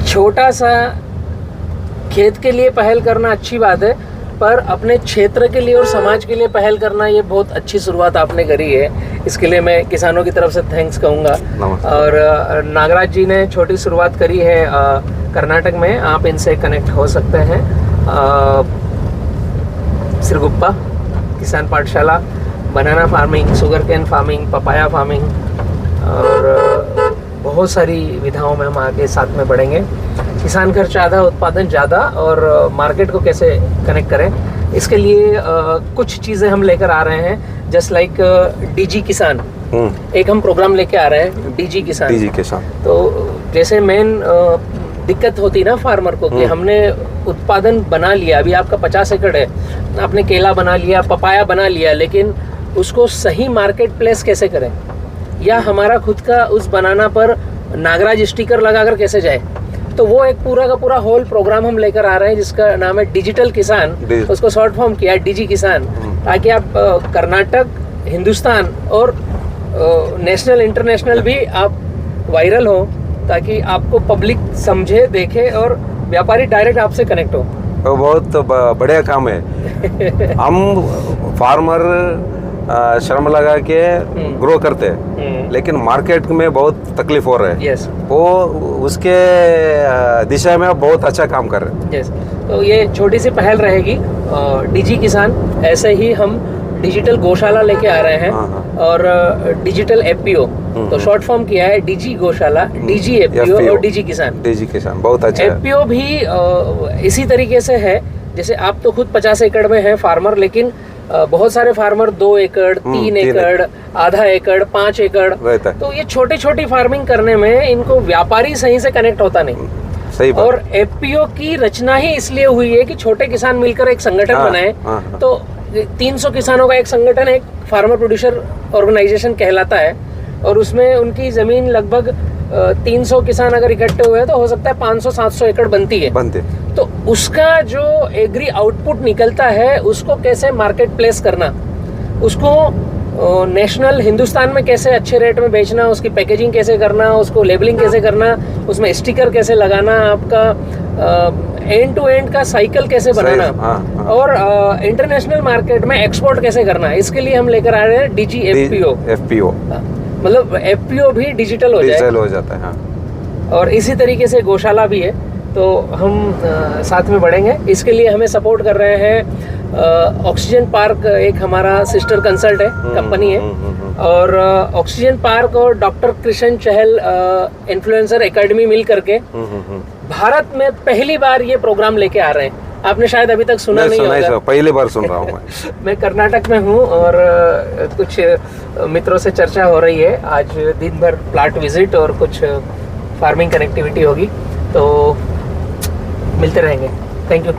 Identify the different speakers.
Speaker 1: छोटा सा खेत के लिए पहल करना अच्छी बात है, पर अपने क्षेत्र के लिए और समाज के लिए पहल करना ये बहुत अच्छी शुरुआत आपने करी है। इसके लिए मैं किसानों की तरफ से थैंक्स कहूँगा। और नागराज जी ने छोटी शुरुआत करी है कर्नाटक में, आप इनसे कनेक्ट हो सकते हैं। सिरगुप्पा किसान पाठशाला, banana farming, sugarcane farming, papaya farming और बहुत सारी विधाओं में हम आगे साथ में बढ़ेंगे। किसान खर्च ज़्यादा, उत्पादन ज़्यादा और मार्केट को कैसे कनेक्ट करें, इसके लिए कुछ चीज़ें हम लेकर आ रहे हैं। जस्ट लाइक डीजी किसान, एक हम प्रोग्राम लेके आ रहे हैं, डीजी किसान। तो जैसे मेन दिक्कत होती ना फार्मर को कि हमने उत्पादन बना लिया, अभी आपका 50 एकड़ है, आपने केला बना लिया, पपाया बना लिया, लेकिन उसको सही मार्केट प्लेस कैसे करें, या हमारा खुद का उस बनाना पर नागराज स्टिकर लगाकर कैसे जाए। तो वो एक पूरा का पूरा होल प्रोग्राम हम लेकर आ रहे हैं जिसका नाम है डिजिटल किसान। उसको शॉर्ट फॉर्म किया है डीजी किसान, ताकि आप कर्नाटक, हिंदुस्तान और नेशनल इंटरनेशनल भी आप वायरल हो, ताकि आपको पब्लिक समझे, देखे और व्यापारी डायरेक्ट आपसे कनेक्ट हो।
Speaker 2: तो बहुत बढ़िया काम है। हम फार्मर श्रम लगा के ग्रो करते हैं, लेकिन मार्केट में बहुत तकलीफ हो रहा है। वो उसके दिशा में बहुत अच्छा काम कर रहे हैं।
Speaker 1: तो ये छोटी सी पहल रहेगी डीजी किसान। ऐसे ही हम डिजिटल गौशाला लेके आ रहे हैं और डिजिटल एफपीओ, तो शॉर्ट फॉर्म किया है डीजी गौशाला, डीजी एफपीओ और डीजी किसान।
Speaker 2: बहुत अच्छा है।
Speaker 1: एफपीओ भी इसी तरीके से है, जैसे आप तो खुद 50 एकड़ में हैं फार्मर, लेकिन बहुत सारे फार्मर 2 एकड़, 3 एकड़, आधा एकड़, 5 एकड़, तो ये छोटी छोटी फार्मिंग करने में इनको व्यापारी सही से कनेक्ट होता नहीं।
Speaker 2: सही बात।
Speaker 1: और एफपीओ की रचना ही इसलिए हुई है कि छोटे किसान मिलकर एक संगठन बनाए। तो 300 किसानों का एक संगठन, एक फार्मर प्रोड्यूसर ऑर्गेनाइजेशन कहलाता है, और उसमें उनकी जमीन लगभग 300 किसान अगर इकट्ठे हुए तो हो सकता है 500-700 एकड़ बनती है। तो उसका जो एग्री आउटपुट निकलता है उसको कैसे मार्केट प्लेस करना, उसको नेशनल हिंदुस्तान में कैसे अच्छे रेट में बेचना, उसकी पैकेजिंग कैसे करना, उसको लेबलिंग कैसे करना, उसमें स्टिकर कैसे लगाना, आपका एंड टू एंड का साइकिल कैसे बनाना, और इंटरनेशनल मार्केट में एक्सपोर्ट कैसे करना, इसके लिए हम लेकर आ रहे हैं डीजी एफपीओ। मतलब एफपीओ भी डिजिटल हो
Speaker 2: जाता है।
Speaker 1: और इसी तरीके से गौशाला भी है, तो हम साथ में बढ़ेंगे। इसके लिए हमें सपोर्ट कर रहे हैं ऑक्सीजन पार्क, एक हमारा सिस्टर कंसल्ट है, कंपनी है, और ऑक्सीजन पार्क और डॉक्टर कृष्ण चहल इन्फ्लुएंसर एकेडमी मिल करके भारत में पहली बार ये प्रोग्राम लेके आ रहे हैं। आपने शायद अभी तक सुना नहीं होगा।
Speaker 2: पहली बार सुन रहा हूँ
Speaker 1: मैं कर्नाटक में हूँ और कुछ मित्रों से चर्चा हो रही है। आज दिन भर प्लाट विजिट और कुछ फार्मिंग कनेक्टिविटी होगी, तो मिलते रहेंगे। Thank you.